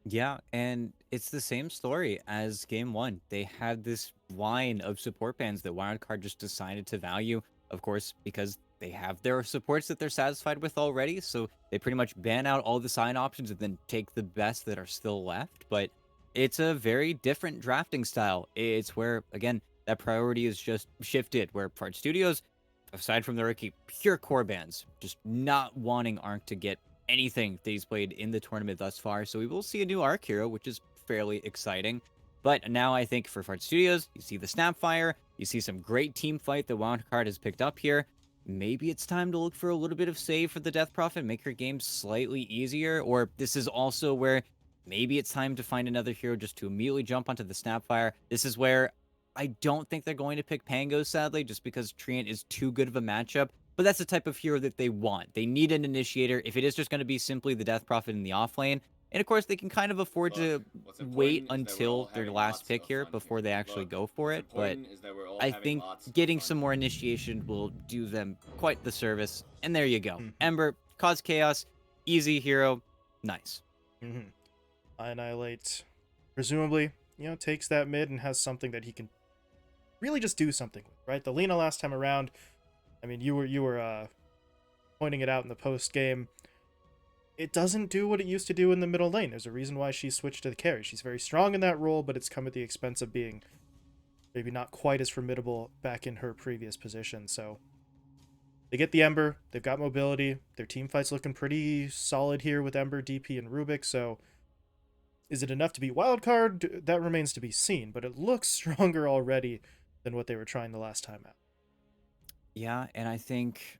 Yeah, and it's the same story as game one. They had this line of support bans that Wildcard just decided to value, of course, because they have their supports that they're satisfied with already. So they pretty much ban out all the sign options and then take the best that are still left. But it's a very different drafting style. It's where, again, that priority is just shifted, where Part Studios, aside from the rookie, pure core bans, just not wanting Arc to get anything that he's played in the tournament thus far. So we will see a new Arc hero, which is fairly exciting. But now I think for Fart Studios, you see the Snapfire, you see some great team fight that Wildcard has picked up here. Maybe it's time to look for a little bit of save for the Death Prophet, make your game slightly easier. Or this is also where maybe it's time to find another hero just to immediately jump onto the Snapfire. This is where I don't think they're going to pick Pango, sadly, just because Treant is too good of a matchup. But that's the type of hero that they want. They need an initiator. If it is just going to be simply the Death Prophet in the off lane, and of course they can kind of afford Look, to what's wait important is that we're all until their having last lots pick of here fun before here. they actually Look, go for what's it. But important is that we're all I having think lots of getting fun some more here. initiation will do them quite the service. And there you go. Hmm. Ember, cause chaos, easy hero, nice. Hmm. Annihilate, presumably, takes that mid and has something that he can really just do something with, right? The Lena last time around, I mean, you were pointing it out in the post game. It doesn't do what it used to do in the middle lane. There's a reason why she switched to the carry. She's very strong in that role, but it's come at the expense of being maybe not quite as formidable back in her previous position. So they get the Ember. They've got mobility. Their team fight's looking pretty solid here with Ember, DP, and Rubik. So is it enough to beat Wildcard? That remains to be seen, but it looks stronger already than what they were trying the last time out. Yeah, and I think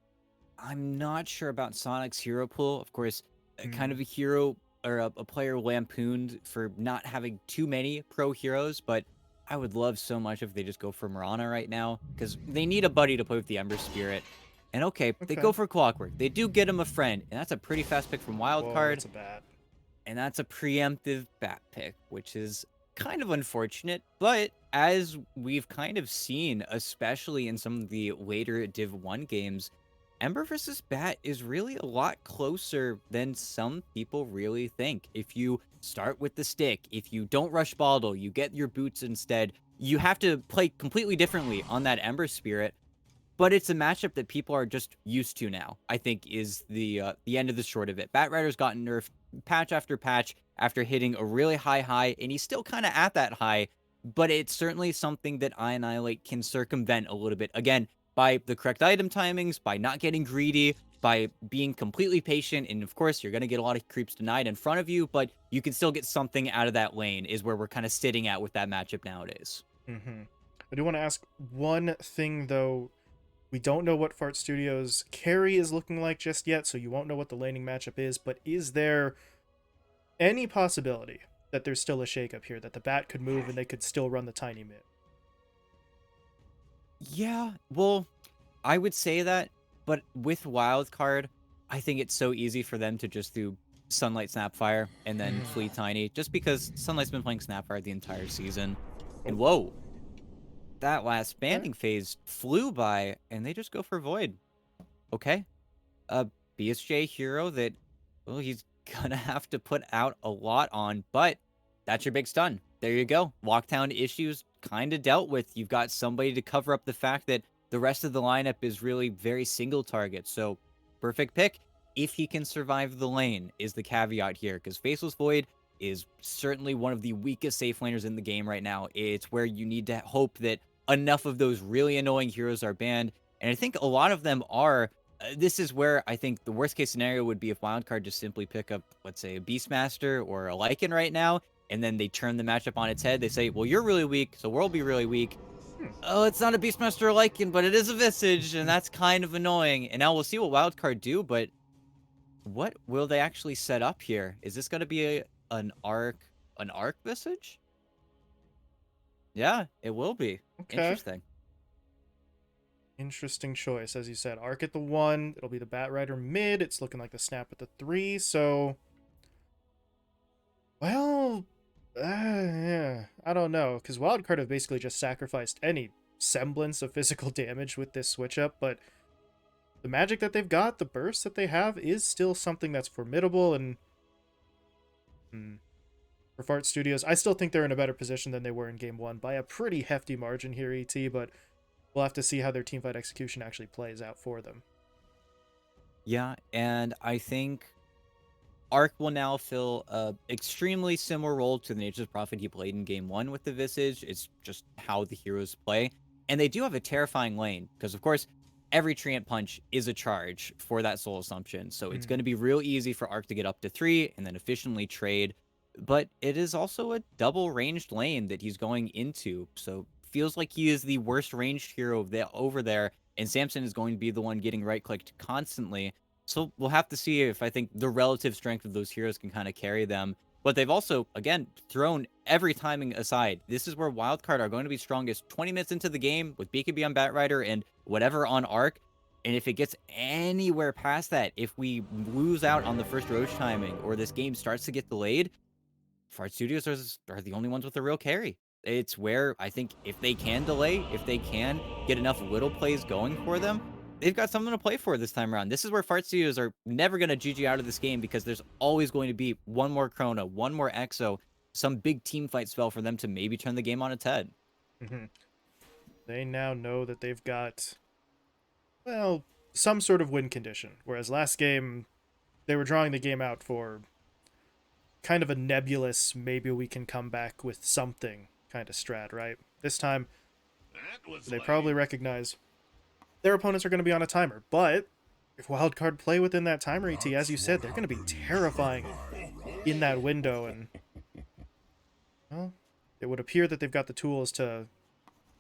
I'm not sure about Sonic's hero pool. Of course, kind Mm. of a hero or a player lampooned for not having too many pro heroes, but I would love so much if they just go for Mirana right now because they need a buddy to play with the Ember Spirit. And okay, they go Okay. for Clockwork. They do get him a friend, and that's a pretty fast pick from Whoa, Wildcard, that's a bat. and that's a preemptive bat pick, which is kind of unfortunate. But as we've kind of seen, especially in some of the later Div 1 games, Ember versus Bat is really a lot closer than some people really think. If you start with the stick, if you don't rush Bottle, you get your boots instead, you have to play completely differently on that Ember Spirit. But it's a matchup that people are just used to now, I think is the end of the short of it. Bat Rider's gotten nerfed patch after patch after hitting a really high, and he's still kind of at that high, but it's certainly something that I Annihilate can circumvent a little bit. Again, by the correct item timings, by not getting greedy, by being completely patient, and of course, you're going to get a lot of creeps denied in front of you, but you can still get something out of that lane, is where we're kind of sitting at with that matchup nowadays. Mm-hmm. I do want to ask one thing, though. We don't know what Fart Studios' carry is looking like just yet, so you won't know what the laning matchup is, but is there any possibility that there's still a shakeup here, that the bat could move and they could still run the tiny mid? Yeah, well, I would say that, but with Wildcard, I think it's so easy for them to just do Sunlight Snapfire and then Flee Tiny, just because Sunlight's been playing Snapfire the entire season. And Oh, whoa, that last okay. banding phase flew by, and they just go for Void. Okay, a BSJ hero that, well, he's gonna have to put out a lot on, but that's your big stun. There you go. Lockdown issues kind of dealt with. You've got somebody to cover up the fact that the rest of the lineup is really very single target. So, perfect pick. If he can survive the lane, is the caveat here, because Faceless Void is certainly one of the weakest safe laners in the game right now. It's where you need to hope that enough of those really annoying heroes are banned. And I think a lot of them are. This is where I think the worst case scenario would be if Wildcard just simply pick up, let's say, a Beastmaster or a Lycan right now, and then they turn the matchup on its head. They say, well, you're really weak, so we'll be really weak. Hmm. Oh, it's not a Beastmaster or Lycan, but it is a Visage, and that's kind of annoying. And now we'll see what Wildcard do, but what will they actually set up here? Is this going to be an arc Visage? Yeah, it will be. Okay. Interesting. Interesting choice. As you said, Arc at the 1. It'll be the Bat Rider mid. It's looking like the Snap at the 3. So, well, yeah, I don't know. Because Wildcard have basically just sacrificed any semblance of physical damage with this switch up. But the magic that they've got, the burst that they have, is still something that's formidable. And for Fart Studios. I still think they're in a better position than they were in Game 1 by a pretty hefty margin here, ET, but we'll have to see how their teamfight execution actually plays out for them. Yeah, and I think Arc will now fill a extremely similar role to the Nature's Prophet he played in Game 1 with the Visage. It's just how the heroes play. And they do have a terrifying lane, because of course, every Treant Punch is a charge for that Soul Assumption. So it's going to be real easy for Arc to get up to 3 and then efficiently trade. But it is also a double ranged lane that he's going into. So feels like he is the worst ranged hero over there. And Samson is going to be the one getting right clicked constantly. So we'll have to see if I think the relative strength of those heroes can kind of carry them. But they've also, again, thrown every timing aside. This is where Wildcard are going to be strongest 20 minutes into the game with BKB on Batrider and whatever on Arc. And if it gets anywhere past that, if we lose out on the first Roach timing or this game starts to get delayed, Fart Studios are the only ones with a real carry. It's where I think if they can delay, if they can get enough little plays going for them, they've got something to play for this time around. This is where Fart Studios are never going to GG out of this game because there's always going to be one more Chrono, one more Exo, some big team fight spell for them to maybe turn the game on its head. They now know that they've got, well, some sort of win condition. Whereas last game, they were drawing the game out for kind of a nebulous, maybe we can come back with something kind of strat, right? This time, they probably recognize their opponents are going to be on a timer. But if Wildcard play within that timer, ET, as you said, they're going to be terrifying in that window. And, well, it would appear that they've got the tools to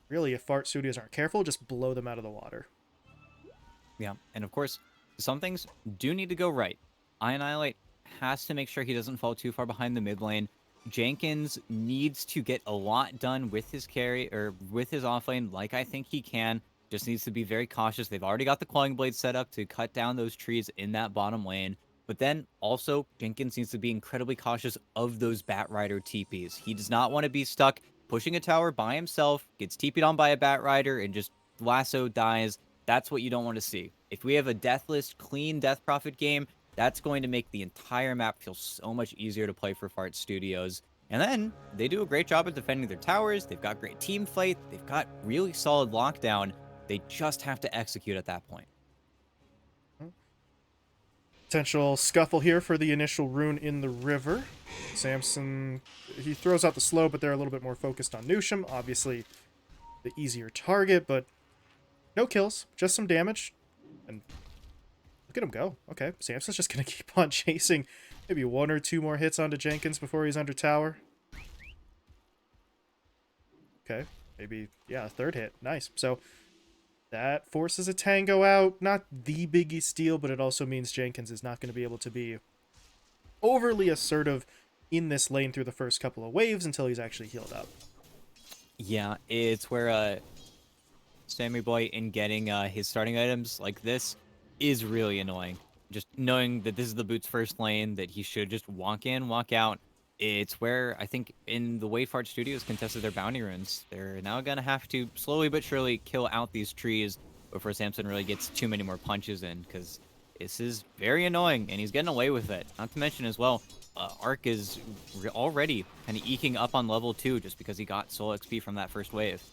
really, if Fart Studios aren't careful, just blow them out of the water. Yeah, and of course, some things do need to go right. Annihilate has to make sure he doesn't fall too far behind the mid lane. Jenkins needs to get a lot done with his carry or with his offlane, like I think he can. Just needs to be very cautious. They've already got the Clawing Blade set up to cut down those trees in that bottom lane. But then also, Jenkins needs to be incredibly cautious of those Batrider TPs. He does not want to be stuck pushing a tower by himself, gets TP'd on by a Batrider, and just lasso dies. That's what you don't want to see. If we have a deathless, clean Death Prophet game, that's going to make the entire map feel so much easier to play for Fart Studios. And then they do a great job at defending their towers. They've got great team fight. They've got really solid lockdown. They just have to execute at that point. Potential scuffle here for the initial rune in the river. Samson, he throws out the slow, but they're a little bit more focused on Nusham. Obviously, the easier target, but no kills, just some damage. And look at him go. Okay, Samson's just going to keep on chasing maybe one or two more hits onto Jenkins before he's under tower. Okay, maybe, yeah, a third hit. Nice. So that forces a tango out. Not the biggest steal, but it also means Jenkins is not going to be able to be overly assertive in this lane through the first couple of waves until he's actually healed up. Yeah, it's where Sammy Boy in getting his starting items like this is really annoying. Just knowing that this is the Boots' first lane, that he should just walk in, walk out. It's where I think in the way Fart Studios contested their bounty runes, they're now going to have to slowly but surely kill out these trees before Samson really gets too many more punches in, because this is very annoying, and he's getting away with it. Not to mention as well, Arc is already kind of eking up on level 2 just because he got soul XP from that first wave.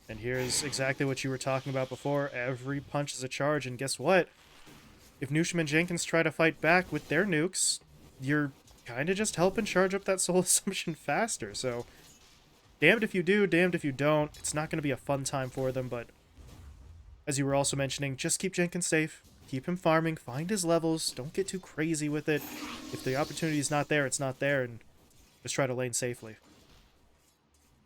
And here's exactly what you were talking about before. Every punch is a charge, and guess what? If Nusham and Jenkins try to fight back with their nukes, you're kind of just helping charge up that soul assumption faster. So, damned if you do, damned if you don't. It's not going to be a fun time for them, but as you were also mentioning, just keep Jenkins safe. Keep him farming, find his levels, don't get too crazy with it. If the opportunity is not there, it's not there, and just try to lane safely.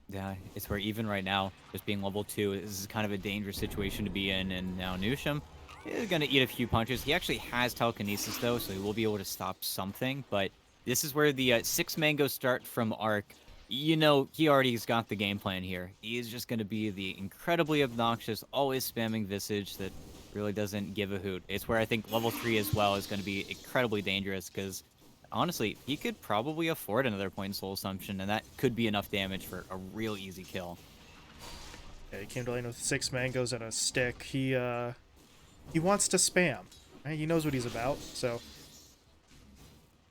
Yeah, it's where even right now, just being level 2 this is kind of a dangerous situation to be in, and now Nusham is going to eat a few punches. He actually has telekinesis, though, so he will be able to stop something, but this is where the 6 mango start from Arc. You know, he already's got the game plan here. He is just going to be the incredibly obnoxious, always spamming Visage that really doesn't give a hoot. It's where I think level 3 as well is going to be incredibly dangerous, because honestly, he could probably afford another point in Soul Assumption, and that could be enough damage for a real easy kill. Yeah, he came to lane with 6 mangoes and a stick. He wants to spam. Right? He knows what he's about, so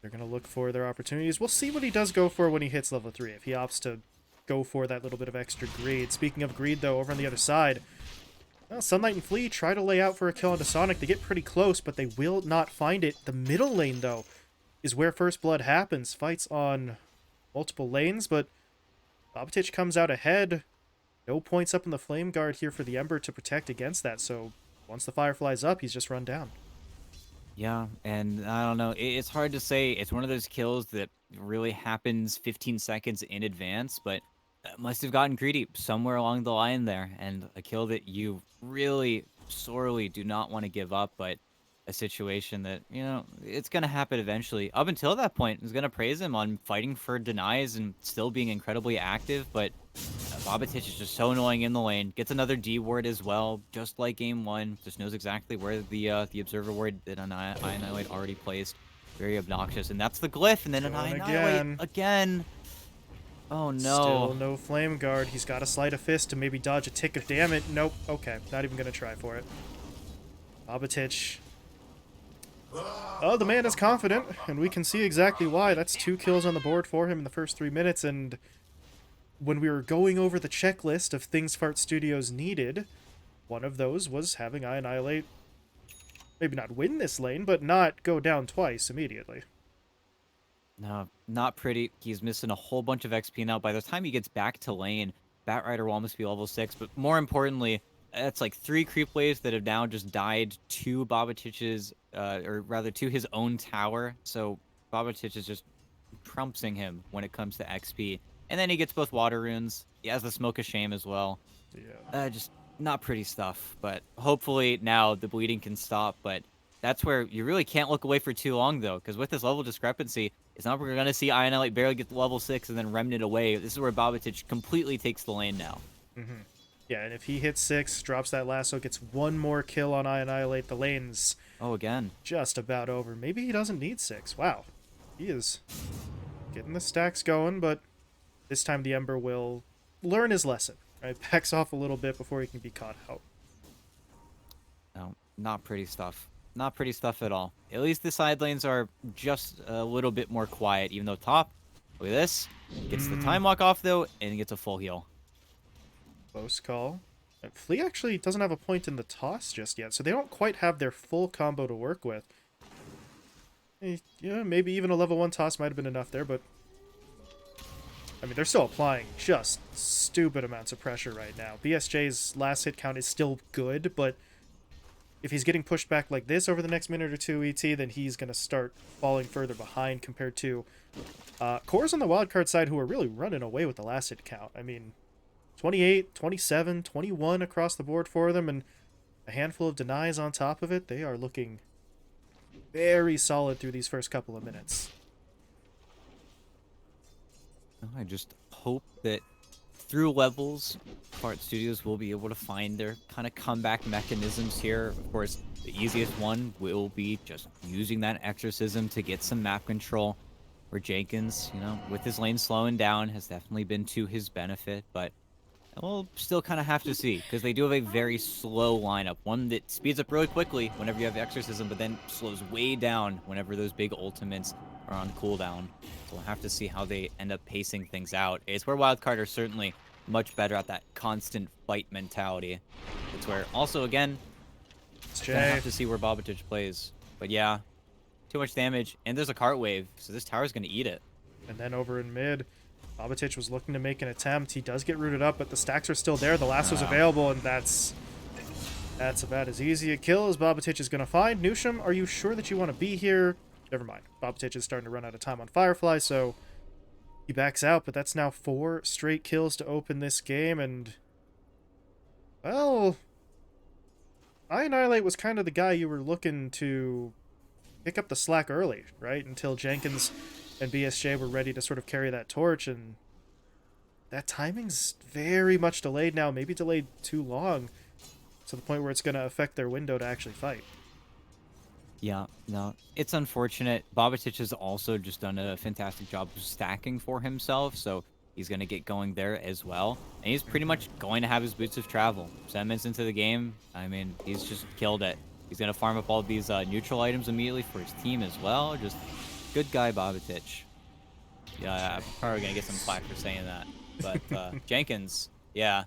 They're going to look for their opportunities. We'll see what he does go for when he hits level 3, if he opts to go for that little bit of extra greed. Speaking of greed, though, over on the other side, well, Sunlight and Flea try to lay out for a kill onto Sonic. They get pretty close, but they will not find it. The middle lane, though, is where First Blood happens. Fights on multiple lanes, but Bobatich comes out ahead. No points up in the Flame Guard here for the Ember to protect against that, so once the Firefly's up, he's just run down. Yeah, and I don't know. It's hard to say. It's one of those kills that really happens 15 seconds in advance, but must have gotten greedy somewhere along the line there, and a kill that you really sorely do not want to give up, but a situation that, you know, it's going to happen eventually. Up until that point, I was going to praise him on fighting for denies and still being incredibly active, but Bobatich is just so annoying in the lane. Gets another D ward as well, just like game 1. Just knows exactly where the observer ward that Annihilate already placed. Very obnoxious, and that's the glyph, and then Annihilate again. Oh no. Still no Flame Guard. He's got to slide a fist to maybe dodge a tick of damage. Nope. Okay, not even going to try for it. Bobatich. Oh, the man is confident, and we can see exactly why. That's 2 kills on the board for him in the first 3 minutes, and when we were going over the checklist of things Fart Studios needed, one of those was having Annihilate maybe not win this lane, but not go down twice immediately. No, not pretty. He's missing a whole bunch of XP now. By the time he gets back to lane, Batrider will almost be level 6, but more importantly, that's like 3 creep waves that have now just died to Bobatich's, or rather to his own tower. So Bobatich is just trumpsing him when it comes to XP. And then he gets both water runes. He has the Smoke of Shame as well. Yeah. Just not pretty stuff. But hopefully now the bleeding can stop. But that's where you really can't look away for too long, though. Because with this level discrepancy, it's not we're going to see Annihilate barely get to level 6 and then Remnant away. This is where Bobatich completely takes the lane now. Mm-hmm. Yeah, and if he hits 6, drops that lasso, gets 1 more kill on Annihilate, the lane's again just about over. Maybe he doesn't need 6. Wow. He is getting the stacks going, but this time the Ember will learn his lesson. Right? Backs off a little bit before he can be caught out. No, not pretty stuff. Not pretty stuff at all. At least the side lanes are just a little bit more quiet, even though top, look at this, gets the time walk off though, and gets a full heal. Close call. Flea actually doesn't have a point in the toss just yet, so they don't quite have their full combo to work with. Yeah, maybe even a level 1 toss might have been enough there, but I mean, they're still applying just stupid amounts of pressure right now. BSJ's last hit count is still good, but if he's getting pushed back like this over the next minute or 2 ET, then he's going to start falling further behind compared to cores on the wildcard side who are really running away with the last hit count. I mean, 28, 27, 21 across the board for them, and a handful of denies on top of it. They are looking very solid through these first couple of minutes. I just hope that through levels, Fart Studios will be able to find their kind of comeback mechanisms here. Of course, the easiest one will be just using that exorcism to get some map control. Where Jenkins, you know, with his lane slowing down, has definitely been to his benefit, but we'll still kind of have to see, because they do have a very slow lineup. One that speeds up really quickly whenever you have Exorcism, but then slows way down whenever those big ultimates are on cooldown. So we'll have to see how they end up pacing things out. It's where Wildcard are certainly much better at that constant fight mentality. It's where, also, again, gonna have to see where Bobatich plays. But yeah, too much damage, and there's a cart wave, so this tower's gonna eat it. And then over in mid, Bobatich was looking to make an attempt. He does get rooted up, but the stacks are still there. The lasso's available, and that's about as easy a kill as Bobatich is going to find. Newsham, are you sure that you want to be here? Never mind. Bobatich is starting to run out of time on Firefly, so he backs out, but that's now 4 straight kills to open this game, and well, Annihilate was kind of the guy you were looking to pick up the slack early, right? Until Jenkins and BSJ were ready to sort of carry that torch, and that timing's very much delayed now, maybe delayed too long, to the point where it's going to affect their window to actually fight. Yeah, no, it's unfortunate. Bobatich has also just done a fantastic job of stacking for himself, so he's going to get going there as well. And he's pretty much going to have his boots of travel. 7 minutes into the game, I mean, he's just killed it. He's going to farm up all these neutral items immediately for his team as well. Just Good guy, Bobatich. Yeah, I'm probably gonna get some flack for saying that. But Jenkins, yeah,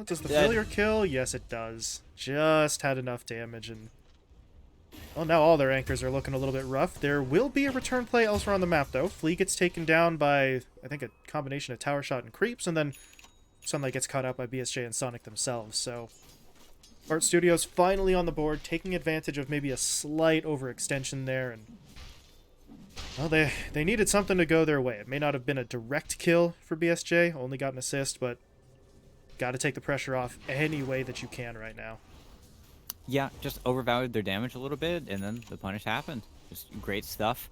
Does the that familiar kill? Yes, it does. Just had enough damage, and well, now all their anchors are looking a little bit rough. There will be a return play elsewhere on the map, though. Flea gets taken down by, I think, a combination of tower shot and creeps, and then Sunlight gets caught out by BSJ and Sonic themselves. So Art Studios finally on the board, taking advantage of maybe a slight overextension there, and well, they needed something to go their way. It may not have been a direct kill for BSJ, only got an assist, but got to take the pressure off any way that you can right now. yeah, just overvalued their damage a little bit, and then the punish happened. Just great stuff.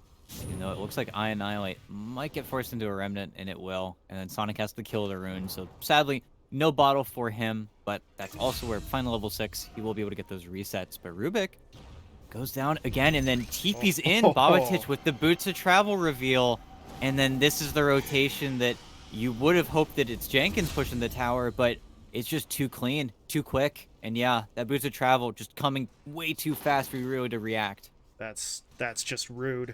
You know, it looks like I Annihilate might get forced into a Remnant, and it will. And then Sonic has to kill the rune, so sadly, no bottle for him, but that's also where final level 6, he will be able to get those resets. But Rubik goes down again, and then TP's in. Bobatich with the Boots of Travel reveal, and then this is the rotation that you would have hoped that it's Jenkins pushing the tower, but it's just too clean, too quick. And yeah, that Boots of Travel just coming way too fast for you really to react. That's just rude.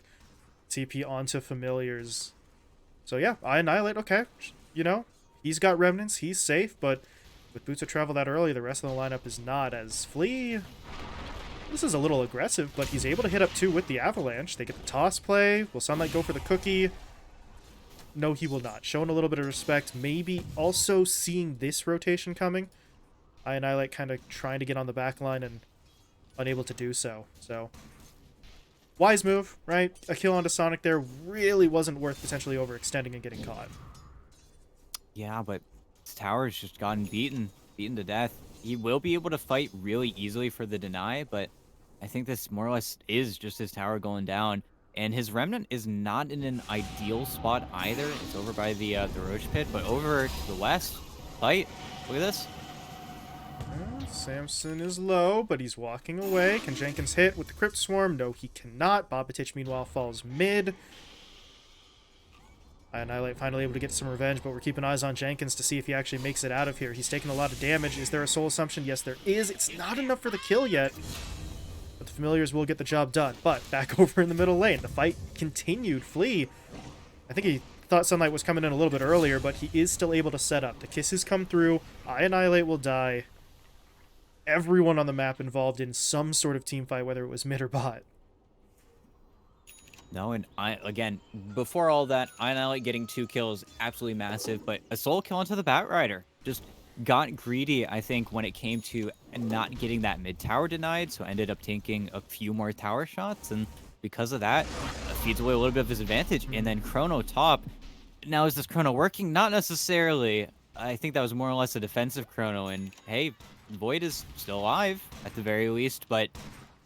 TP onto familiars. So yeah, I Annihilate, okay. You know, he's got remnants, he's safe, but with Boots of Travel that early, the rest of the lineup is not. As Flea, this is a little aggressive, but he's able to hit up 2 with the Avalanche. They get the toss play. Will Sunlight go for the cookie? No, he will not. Showing a little bit of respect. Maybe also seeing this rotation coming. I Annihilate kind of trying to get on the back line and unable to do so. So, wise move, right? A kill onto Sonic there really wasn't worth potentially overextending and getting caught. Yeah, but his tower's just gotten beaten to death. He will be able to fight really easily for the deny, but I think this more or less is just his tower going down. And his Remnant is not in an ideal spot either. It's over by the Roach Pit, but over to the west, fight. Look at this. Well, Samson is low, but he's walking away. Can Jenkins hit with the Crypt Swarm? No, he cannot. Bobatich, meanwhile, falls mid. Annihilate finally able to get some revenge, but we're keeping eyes on Jenkins to see if he actually makes it out of here. He's taking a lot of damage. Is there a soul assumption? Yes, there is. It's not enough for the kill yet, but the familiars will get the job done. But back over in the middle lane, the fight continued. Flea, I think he thought Sunlight was coming in a little bit earlier, but he is still able to set up. The kisses come through. I Annihilate will die. Everyone on the map involved in some sort of team fight, whether it was mid or bot. No, and again, before all that, I Annihilate getting 2 kills, absolutely massive, but a soul kill onto the Batrider. Just got greedy, I think, when it came to not getting that mid tower denied, so ended up taking a few more tower shots, and because of that, feeds away a little bit of his advantage. And then Chrono top. Now, is this Chrono working? Not necessarily. I think that was more or less a defensive Chrono, and hey, Void is still alive, at the very least, but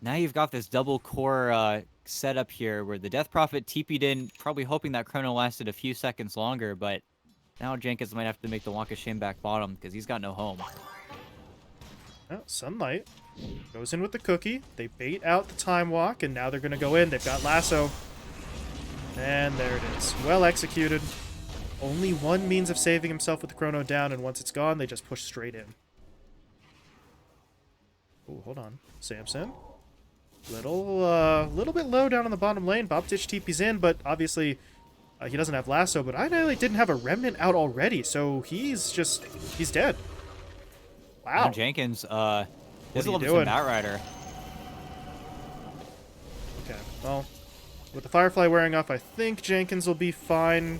now you've got this double core setup here where the Death Prophet TP'd in, probably hoping that Chrono lasted a few seconds longer, but now Jenkins might have to make the walk of shame back bottom because he's got no home. Well, Sunlight goes in with the cookie. They bait out the time walk, and now they're going to go in. They've got Lasso. And there it is. Well executed. Only one means of saving himself with the Chrono down, and once it's gone, they just push straight in. Oh, hold on. Samson. Little bit low down on the bottom lane. Bobatich TP's in, but obviously he doesn't have Lasso, but I really didn't have a Remnant out already, so he's dead. Wow. Now Jenkins, this is a little bit doing? from Batrider. Okay, well, with the Firefly wearing off, I think Jenkins will be fine.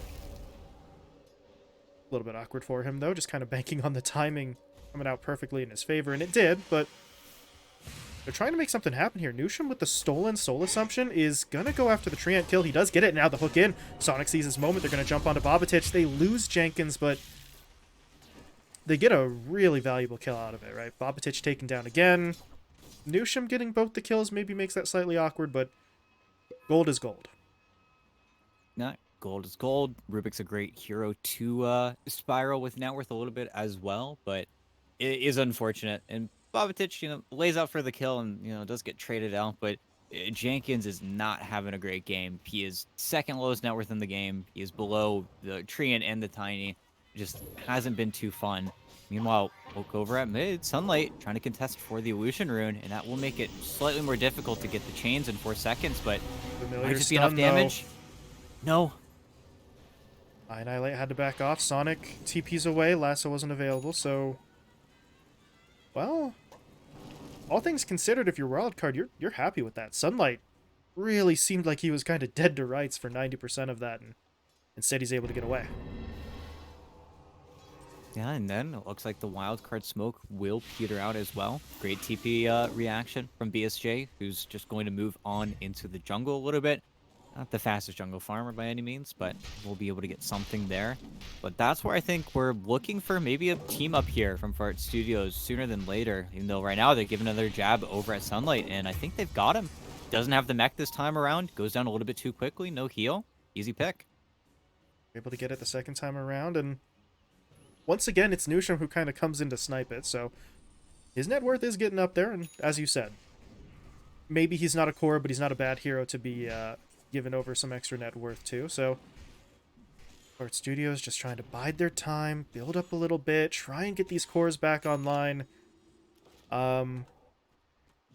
A little bit awkward for him, though, just kind of banking on the timing coming out perfectly in his favor, and it did, but they're trying to make something happen here. Nusham with the stolen soul assumption is going to go after the Treant kill. He does get it. Now the hook in. Sonic sees his moment. They're going to jump onto Bobatich. They lose Jenkins, but they get a really valuable kill out of it, right? Bobatich taken down again. Nusham getting both the kills maybe makes that slightly awkward, but gold is gold. No, gold is gold. Rubik's a great hero to spiral with net worth a little bit as well, but it is unfortunate. And Bobatich, lays out for the kill and, does get traded out, but Jenkins is not having a great game. He is second lowest net worth in the game. He is below the Treant and the Tiny. just hasn't been too fun. Meanwhile, look over at mid, Sunlight trying to contest for the illusion rune, and that will make it slightly more difficult to get the chains in 4 seconds, but might Familiar just be enough stun, though. damage. No. Annihilate had to back off. Sonic TP's away. Lasso wasn't available, so... Well, all things considered, if you're Wildcard, you're happy with that. Sunlight really seemed like he was kind of dead to rights for 90% of that, and instead he's able to get away. Yeah, and then it looks like the wild card smoke will peter out as well. Great TP reaction from BSJ, who's just going to move on into the jungle a little bit. Not the fastest jungle farmer by any means, but we'll be able to get something there. But that's where I think we're looking for maybe a team up here from Fart Studios sooner than later. Even though right now they're giving another jab over at Sunlight, and I think they've got him. Doesn't have the mech this time around. Goes down a little bit too quickly. No heal. Easy pick. Able to get it the second time around, and once again, it's Nusham who kind of comes in to snipe it, so his net worth is getting up there, and as you said, maybe he's not a core, but he's not a bad hero to be given over some extra net worth too, so Fart Studios just trying to bide their time, build up a little bit, try and get these cores back online.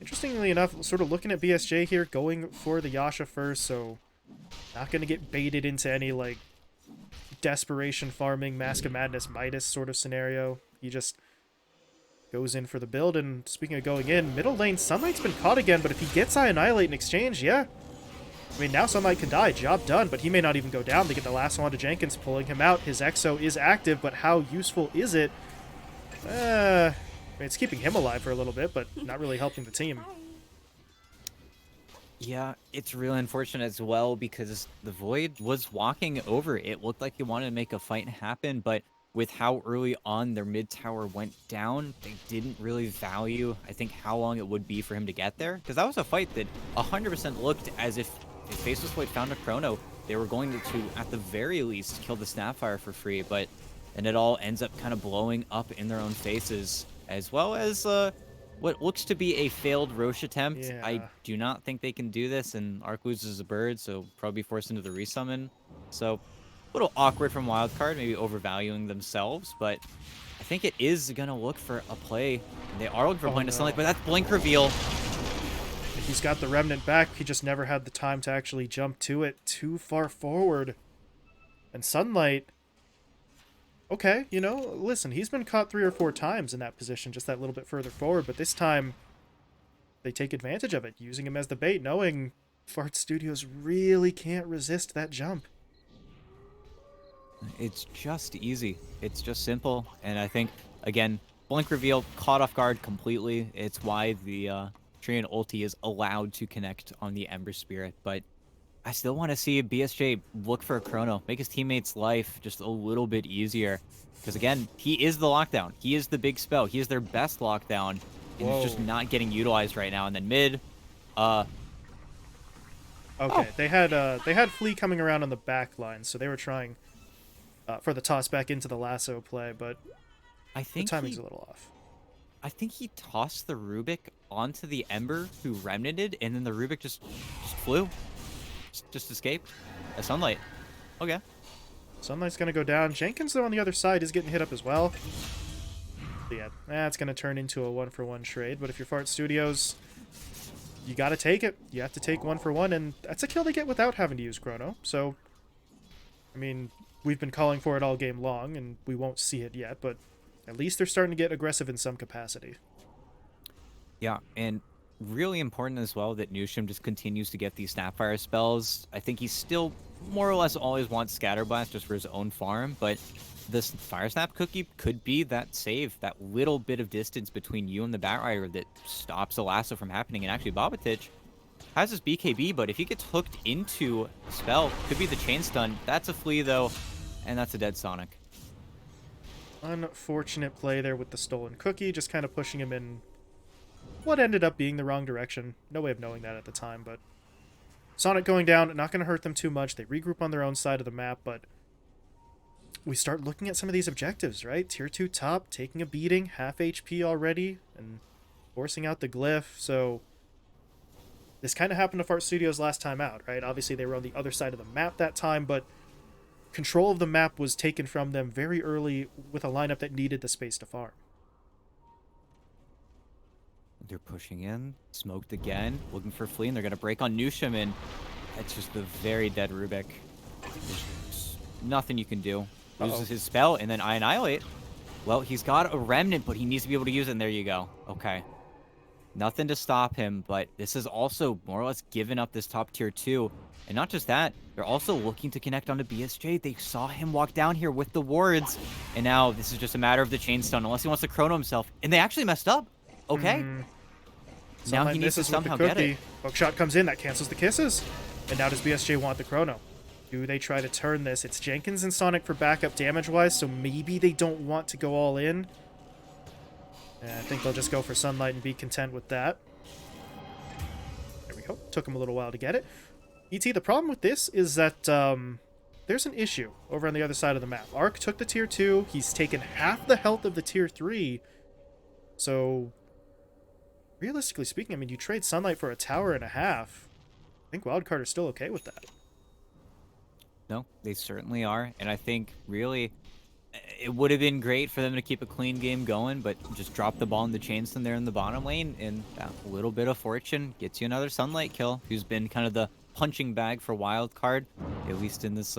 Interestingly enough, sort of looking at BSJ here, going for the Yasha first, so not going to get baited into any, like, desperation farming, Mask of Madness, Midas sort of scenario. He just goes in for the build, and speaking of going in, middle lane, Sunlight's been caught again, but if he gets Annihilate in exchange, yeah. I mean, now Sunlight can die, job done, but he may not even go down. They get the last one to Jenkins, pulling him out. His Exo is active, but how useful is it? I mean, it's keeping him alive for a little bit, but not really helping the team. Yeah, it's really unfortunate as well because the Void was walking over. It looked like he wanted to make a fight happen, but with how early on their mid tower went down, they didn't really value, I think, how long it would be for him to get there. Because that was a fight that 100% looked as if Faceless Void found a chrono. They were going to, at the very least, kill the Snapfire for free, but and it all ends up kind of blowing up in their own faces, as well as what looks to be a failed Roche attempt. Yeah. I do not think they can do this, and Arc loses a bird, so probably forced into the resummon. So, a little awkward from Wildcard, maybe overvaluing themselves, but I think it is going to look for a play. They are looking for a point of Sunlight, but that's Blink Reveal. He's got the Remnant back, he just never had the time to actually jump to it too far forward. And Sunlight... Okay, you know, listen, he's been caught 3 or 4 times in that position, just that little bit further forward, but this time they take advantage of it, using him as the bait, knowing Fart Studios really can't resist that jump. It's just easy. It's just simple, and I think, again, Blink Reveal caught off guard completely. It's why the Treant ulti is allowed to connect on the Ember Spirit, but I still want to see BSJ look for a chrono, make his teammates' life just a little bit easier. Because again, he is the lockdown. He is the big spell. He is their best lockdown. And it's just not getting utilized right now. And then mid, okay, they had Flea coming around on the back line, so they were trying for the toss back into the lasso play, but I think the timing's a little off. I think he tossed the Rubik onto the Ember who remnanted, and then the Rubik just flew. Just escaped. A Sunlight. Okay. Sunlight's gonna go down. Jenkins, though, on the other side is getting hit up as well. So yeah, that's gonna turn into a 1-for-1 trade, but if you're Fart Studios, you gotta take it. You have to take 1-for-1, and that's a kill they get without having to use Chrono. So, I mean, we've been calling for it all game long, and we won't see it yet, but at least they're starting to get aggressive in some capacity. Yeah, and really important as well that Nusham just continues to get these Snapfire spells. I think he still more or less always wants Scatterblast just for his own farm, but this Fire Snap cookie could be that save, that little bit of distance between you and the Batrider that stops the lasso from happening. And actually, Bobatich has his BKB, but if he gets hooked into the spell, could be the chain stun. That's a Flea though, and that's a dead Sonic. Unfortunate play there with the stolen cookie, just kind of pushing him in what ended up being the wrong direction. No way of knowing that at the time, but Sonic going down, not going to hurt them too much. They regroup on their own side of the map, but we start looking at some of these objectives, right? Tier 2 top, taking a beating, half HP already, and forcing out the glyph, so this kind of happened to Fart Studios last time out, right? Obviously, they were on the other side of the map that time, but control of the map was taken from them very early with a lineup that needed the space to farm. They're pushing in, smoked again, looking for Flea, and they're gonna break on Newsham, and that's just the very dead Rubik. There's nothing you can do. Loses his spell, and then I Annihilate. Well, he's got a Remnant, but he needs to be able to use it, and there you go. Okay. Nothing to stop him, but this is also more or less giving up this top tier 2. And not just that, they're also looking to connect onto BSJ. They saw him walk down here with the wards, and now this is just a matter of the chain stun, unless he wants to chrono himself. And they actually messed up. Okay. Now he needs to somehow get it. Hookshot comes in, that cancels the kisses. And now does BSJ want the chrono? Do they try to turn this? It's Jenkins and Sonic for backup damage-wise, so maybe they don't want to go all in. I think they'll just go for Sunlight and be content with that. There we go. Took him a little while to get it. ET, the problem with this is that there's an issue over on the other side of the map. Arc took the tier 2. He's taken half the health of the tier 3. So, realistically speaking, I mean, you trade Sunlight for a tower and a half. I think Wildcard are still okay with that. No, they certainly are. And I think, really, it would have been great for them to keep a clean game going, but just drop the ball in the chain stun there in the bottom lane, and that little bit of fortune gets you another Sunlight kill, who's been kind of the punching bag for Wildcard, at least in this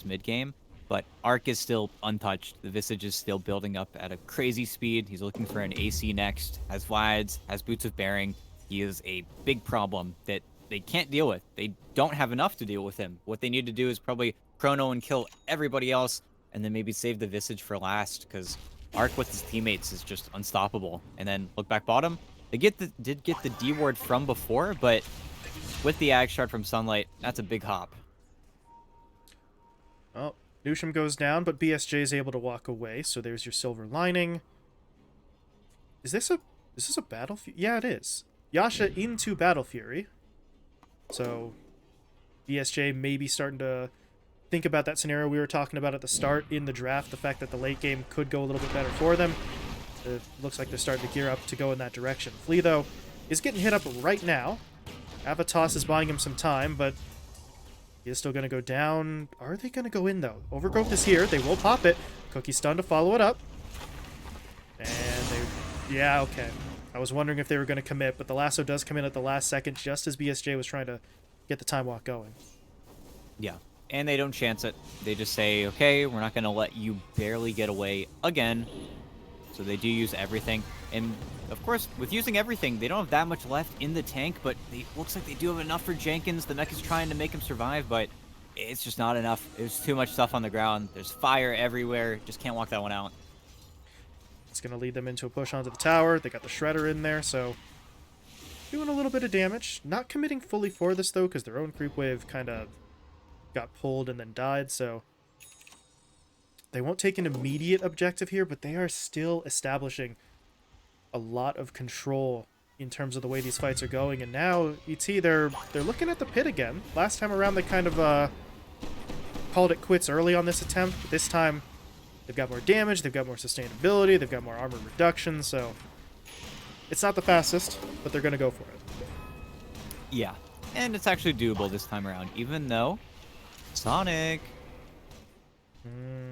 mid game. But Arc is still untouched. The Visage is still building up at a crazy speed. He's looking for an AC next, has Vlads, has Boots of Bearing. He is a big problem that they can't deal with. They don't have enough to deal with him. What they need to do is probably chrono and kill everybody else, and then maybe save the Visage for last, because Arc with his teammates is just unstoppable. And then look back bottom. They did get the D ward from before, but with the Ag Shard from Sunlight, that's a big hop. Well, Newsham goes down, but BSJ is able to walk away, so there's your silver lining. Is this a Battle Fury? Yeah, it is. Yasha into Battle Fury. So BSJ may be starting to think about that scenario we were talking about at the start in the draft, the fact that the late game could go a little bit better for them. It looks like they're starting to gear up to go in that direction. Flea, though, is getting hit up right now. Avatos is buying him some time, but he is still going to go down. Are they going to go in, though? Overgrowth is here. They will pop it. Cookie stun to follow it up. And they... Yeah, okay. I was wondering if they were going to commit, but the lasso does come in at the last second, just as BSJ was trying to get the time walk going. Yeah, and they don't chance it. They just say, okay, we're not going to let you barely get away again. So they do use everything. And, of course, with using everything, they don't have that much left in the tank, but it looks like they do have enough for Jenkins. The mech is trying to make him survive, but it's just not enough. There's too much stuff on the ground. There's fire everywhere. Just can't walk that one out. It's going to lead them into a push onto the tower. They got the Shredder in there, so doing a little bit of damage. Not committing fully for this, though, because their own creep wave kind of got pulled and then died, so they won't take an immediate objective here, but they are still establishing a lot of control in terms of the way these fights are going. And now, ET, they're looking at the pit again. Last time around, they kind of called it quits early on this attempt, but this time they've got more damage, they've got more sustainability, they've got more armor reduction, so it's not the fastest, but they're going to go for it. Yeah, and it's actually doable this time around, even though Sonic...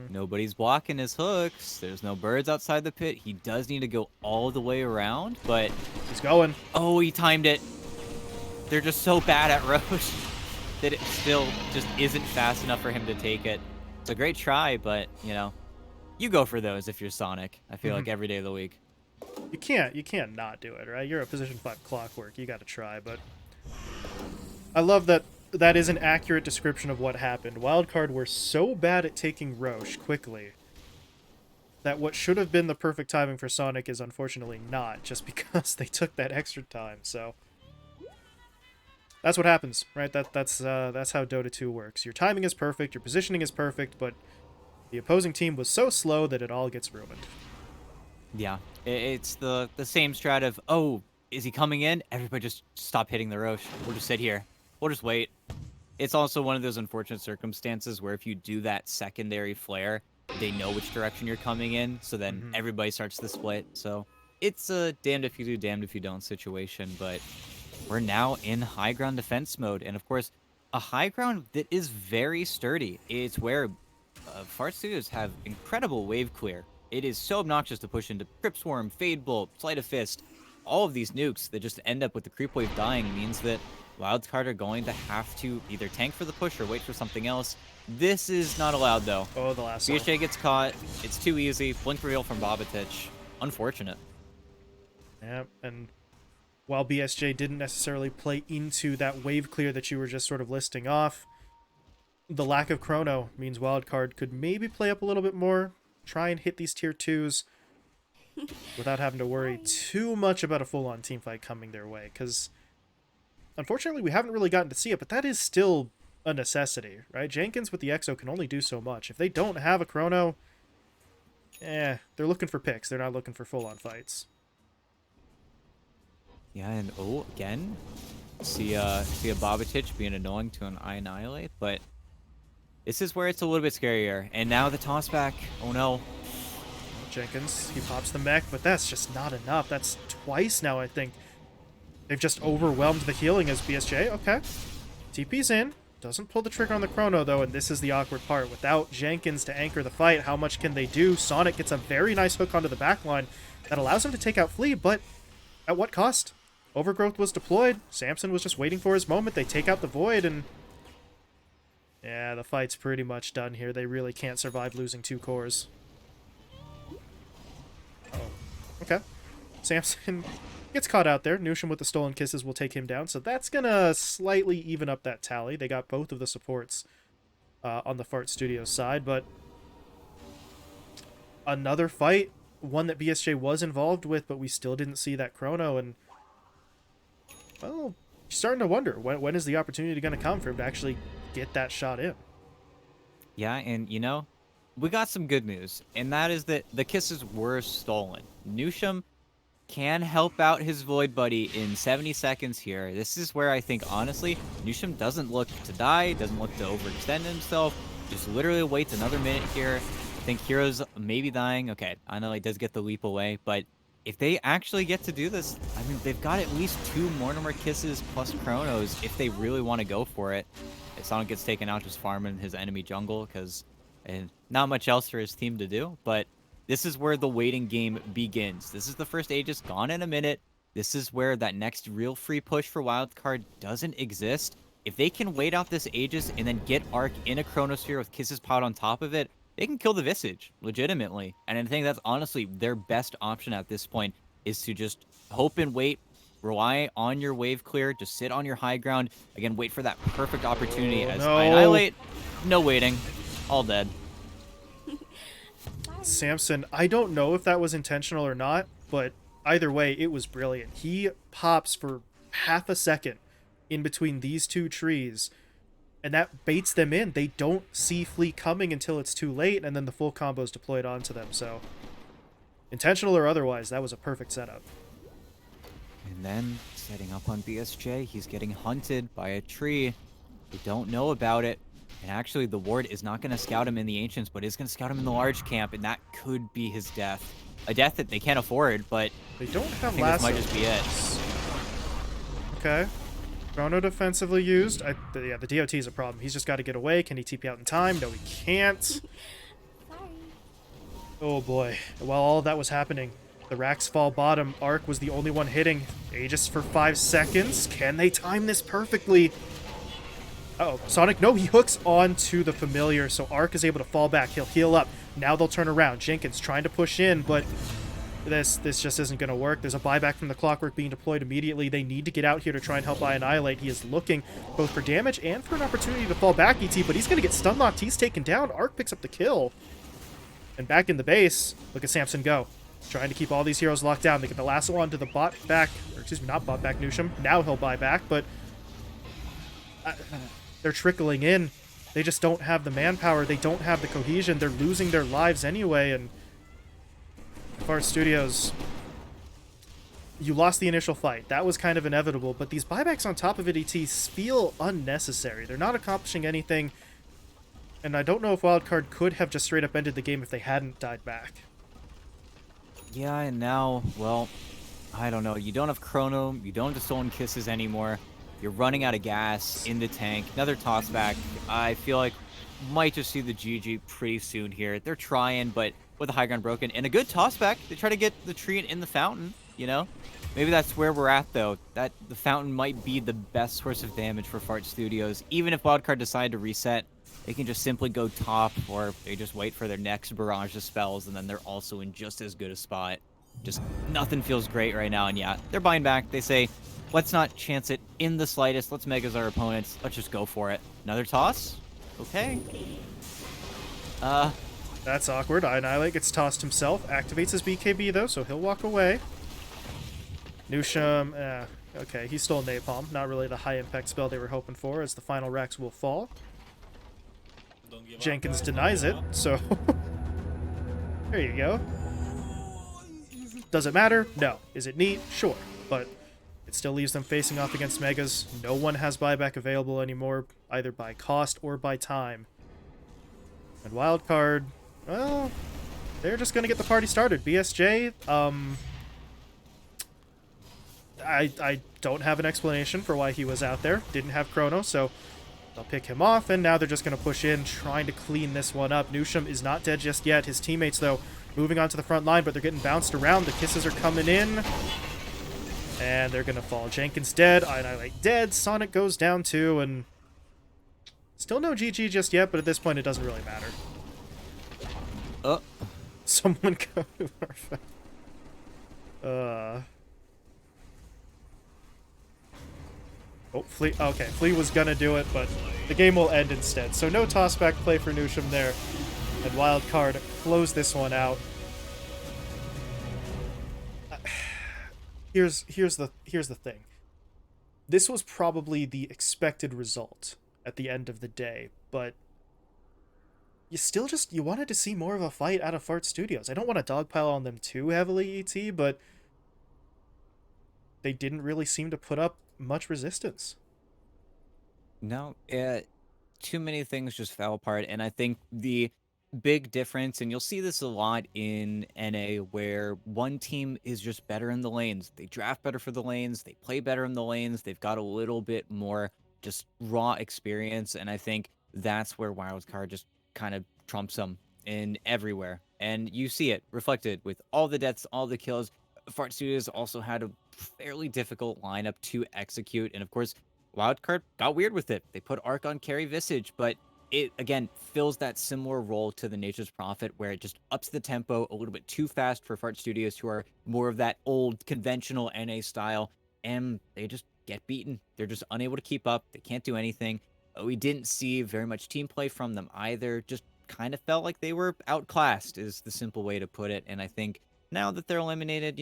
Nobody's blocking his hooks. There's no birds outside the pit. He does need to go all the way around, but... He's going. Oh, he timed it. They're just so bad at Roche that it still just isn't fast enough for him to take it. It's a great try, but, you know, you go for those if you're Sonic. I feel like every day of the week. You can't not do it, right? You're a position 5 clockwork. You got to try, but I love that that is an accurate description of what happened. Wildcard were so bad at taking Roche quickly that what should have been the perfect timing for Sonic is unfortunately not, just because they took that extra time. So that's what happens, right? That's how Dota 2 works. Your timing is perfect, your positioning is perfect, but the opposing team was so slow that it all gets ruined. Yeah, it's the same strat of, oh, is he coming in? Everybody just stop hitting the Roche. We'll just sit here. We'll just wait. It's also one of those unfortunate circumstances where if you do that secondary flare, they know which direction you're coming in, so then everybody starts to split. So it's a damned if you do, damned if you don't situation, but we're now in high ground defense mode. And of course, a high ground that is very sturdy. It's where Fart Studios have incredible wave clear. It is so obnoxious to push into Crypt Swarm, Fade Bolt, Sleight of Fist. All of these nukes that just end up with the creep wave dying means that Wildcard are going to have to either tank for the push or wait for something else. This is not allowed though. Oh, the last one. BSJ gets caught. It's too easy. Blink reveal from Bobatich. Unfortunate. Yeah, and while BSJ didn't necessarily play into that wave clear that you were just sort of listing off, the lack of chrono means Wildcard could maybe play up a little bit more, try and hit these tier 2s without having to worry too much about a full-on team fight coming their way, because unfortunately we haven't really gotten to see it, but that is still a necessity, right? Jenkins with the EXO can only do so much. If they don't have a chrono, they're looking for picks. They're not looking for full-on fights. Yeah, and again, see a Bobatich being annoying to an Annihilate, but this is where it's a little bit scarier. And now the toss back. Oh no. Jenkins, he pops the mech, but that's just not enough. That's twice now, I think. They've just overwhelmed the healing as BSJ. Okay. TP's in. Doesn't pull the trigger on the chrono, though, and this is the awkward part. Without Jenkins to anchor the fight, how much can they do? Sonic gets a very nice hook onto the backline that allows him to take out Flea, but at what cost? Overgrowth was deployed. Samson was just waiting for his moment. They take out the Void, and yeah, the fight's pretty much done here. They really can't survive losing 2 cores. Oh, okay. Samson gets caught out there. Nusham with the stolen kisses will take him down, so that's gonna slightly even up that tally. They got both of the supports on the Fart Studios side, but another fight, one that BSJ was involved with, but we still didn't see that chrono, and well, starting to wonder, when is the opportunity going to come for him to actually get that shot in? Yeah, and you know, we got some good news, and that is that the kisses were stolen. Nusham can help out his Void buddy in 70 seconds here. This is where I think, honestly, Nusham doesn't look to die, doesn't look to overextend himself, just literally waits another minute here. I think Hero's maybe dying. Okay, I know he does get the leap away, but if they actually get to do this, I mean, they've got at least 2 Mortimer kisses plus chronos if they really want to go for it. If Sonic gets taken out just farming his enemy jungle, because not much else for his team to do, but this is where the waiting game begins. This is the first Aegis gone in a minute. This is where that next real free push for Wildcard doesn't exist. If they can wait out this Aegis and then get Arc in a Chronosphere with Kisses piled on top of it, they can kill the Visage, legitimately. And I think that's honestly their best option at this point, is to just hope and wait, rely on your wave clear, just sit on your high ground. Again, wait for that perfect opportunity as no. I Annihilate. No waiting. All dead. Samson, I don't know if that was intentional or not, but either way, it was brilliant. He pops for half a second in between these 2 trees, and that baits them in. They don't see Flea coming until it's too late, and then the full combo is deployed onto them. So, intentional or otherwise, that was a perfect setup. And then, setting up on BSJ, he's getting hunted by a tree. They don't know about it. And actually, the ward is not going to scout him in the Ancients, but is going to scout him in the large camp, and that could be his death. A death that they can't afford, but they don't have I think lasso. this might just be it. Okay. Chrono defensively used. Yeah, the DOT is a problem. He's just got to get away. Can he TP out in time? No, he can't. Sorry. Oh boy. While all of that was happening, the racks fall bottom. Arc was the only one hitting. Aegis for 5 seconds. Can they time this perfectly? Uh-oh. Sonic, no, he hooks onto the familiar, so Arc is able to fall back. He'll heal up. Now they'll turn around. Jenkins trying to push in, but this just isn't going to work. There's a buyback from the Clockwork being deployed immediately. They need to get out here to try and help Annihilate. He is looking both for damage and for an opportunity to fall back, ET, but he's going to get stun locked. He's taken down. Arc picks up the kill. And back in the base, look at Samson go. Trying to keep all these heroes locked down. They get the lasso onto the bot back, or excuse me, not bot back, Nusham. Now he'll buy back, but they're trickling in. They just don't have the manpower. They don't have the cohesion. They're losing their lives anyway, and Fart Studios, you lost the initial fight. That was kind of inevitable, but these buybacks on top of it, ET, feel unnecessary. They're not accomplishing anything, and I don't know if Wildcard could have just straight up ended the game if they hadn't died back. Yeah, and now, well, I don't know. You don't have Chrono. You don't have the Stolen Kisses anymore. You're running out of gas in the tank. Another toss back. I feel like might just see the GG pretty soon here. They're trying, but with the high ground broken and a good toss back, they try to get the treant in the fountain, you know? Maybe that's where we're at, though. That the fountain might be the best source of damage for Fart Studios. Even if Wildcard decide to reset, they can just simply go top, or they just wait for their next barrage of spells, and then they're also in just as good a spot. Just nothing feels great right now, and yeah, they're buying back. They say, let's not chance it in the slightest. Let's Megas our opponents. Let's just go for it. Another toss? Okay. That's awkward. Annihilate gets tossed himself. Activates his BKB, though, so he'll walk away. Nusham, okay, he stole Napalm. Not really the high-impact spell they were hoping for, as the final racks will fall. Jenkins denies it, so... there you go. Does it matter? No. Is it neat? Sure. But it still leaves them facing off against Megas. No one has buyback available anymore, either by cost or by time. And Wildcard, well, they're just going to get the party started. BSJ, I don't have an explanation for why he was out there. Didn't have Chrono, so they'll pick him off, and now they're just going to push in, trying to clean this one up. Nusham is not dead just yet. His teammates, though, moving on to the front line, but they're getting bounced around. The kisses are coming in, and they're going to fall. Jenkins dead, Annihilate dead, Sonic goes down too, and still no GG just yet, but at this point it doesn't really matter. Someone go to our... Oh, Flea. Okay, Flea was gonna do it, but the game will end instead. So no tossback play for Nusham there. And Wildcard close this one out. Here's the thing. This was probably the expected result at the end of the day, but you wanted to see more of a fight out of Fart Studios. I don't want to dogpile on them too heavily, ET, but they didn't really seem to put up much resistance. No, too many things just fell apart, and I think the big difference, and you'll see this a lot in NA, where one team is just better in the lanes. They draft better for the lanes, they play better in the lanes, they've got a little bit more just raw experience, and I think that's where Wildcard just kind of trumps them in everywhere. And you see it reflected with all the deaths, all the kills. Fart Studios also had a fairly difficult lineup to execute, and of course, Wildcard got weird with it. They put Arc on carry Visage, but it, again, fills that similar role to the Nature's Prophet, where it just ups the tempo a little bit too fast for Fart Studios, who are more of that old, conventional NA style, and they just get beaten. They're just unable to keep up. They can't do anything. We didn't see very much team play from them either. Just kind of felt like they were outclassed, is the simple way to put it, and I think now that they're eliminated,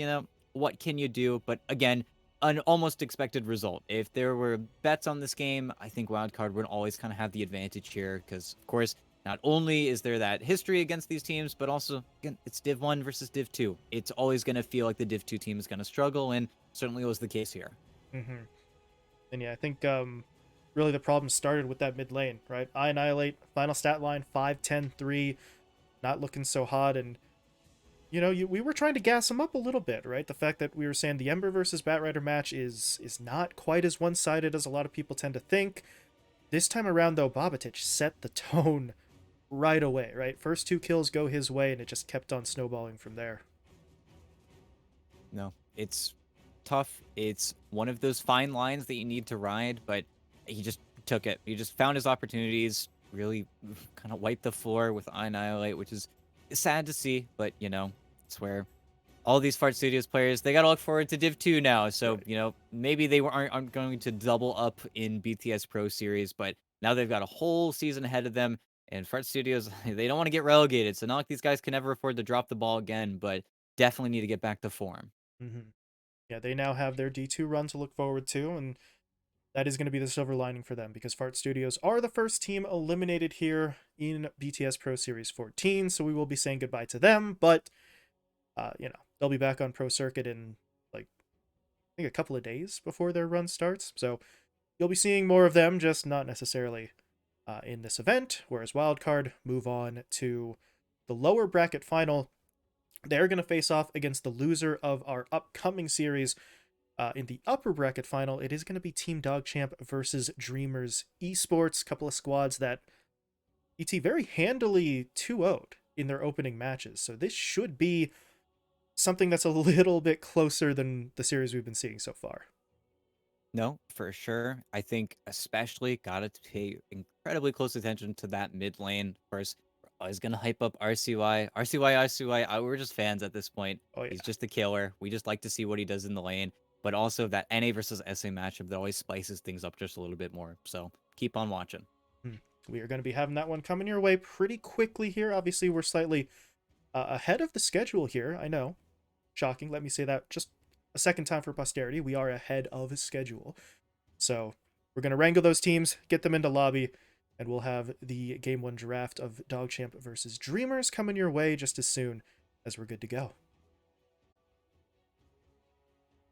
what can you do? But again, an almost expected result. If there were bets on this game, I think Wildcard would always kind of have the advantage here because, of course, not only is there that history against these teams, but also, again, it's Div 1 versus Div 2. It's always going to feel like the Div 2 team is going to struggle, and certainly was the case here. Mm-hmm. And yeah, I think really the problem started with that mid lane, right? I Annihilate, final stat line, 5-10-3, not looking so hot, and we were trying to gas him up a little bit, right? The fact that we were saying the Ember versus Batrider match is not quite as one-sided as a lot of people tend to think. This time around, though, Babatich set the tone right away, right? First 2 kills go his way, and it just kept on snowballing from there. No, it's tough. It's one of those fine lines that you need to ride, but he just took it. He just found his opportunities, really kind of wiped the floor with Annihilate, which is sad to see, but, it's where all these Fart Studios players, they got to look forward to Div 2 now. So, maybe they aren't going to double up in BTS Pro Series, but now they've got a whole season ahead of them. And Fart Studios, they don't want to get relegated. So not like these guys can ever afford to drop the ball again, but definitely need to get back to form. Mm-hmm. Yeah, they now have their D2 run to look forward to, and that is going to be the silver lining for them because Fart Studios are the first team eliminated here in BTS Pro Series 14. So we will be saying goodbye to them, but they'll be back on Pro Circuit in I think a couple of days before their run starts. So you'll be seeing more of them, just not necessarily in this event. Whereas Wildcard move on to the lower bracket final. They're going to face off against the loser of our upcoming series. In the upper bracket final, it is going to be Team Dogchamp versus Dreamers Esports. Couple of squads that, ET very handily 2-0'd in their opening matches. So this should be something that's a little bit closer than the series we've been seeing so far. No, for sure. I think especially gotta pay incredibly close attention to that mid lane. Of course, we're always gonna hype up RCY. RCY, RCY. We're just fans at this point. Oh He's yeah. just a killer. We just like to see what he does in the lane. But also that NA versus SA matchup that always spices things up just a little bit more. So keep on watching. Hmm. We are going to be having that one coming your way pretty quickly here. Obviously, we're slightly ahead of the schedule here. I know. Shocking. Let me say that just a second time for posterity. We are ahead of schedule. So we're going to wrangle those teams, get them into lobby, and we'll have the Game 1 draft of Dogchamp versus Dreamers coming your way just as soon as we're good to go.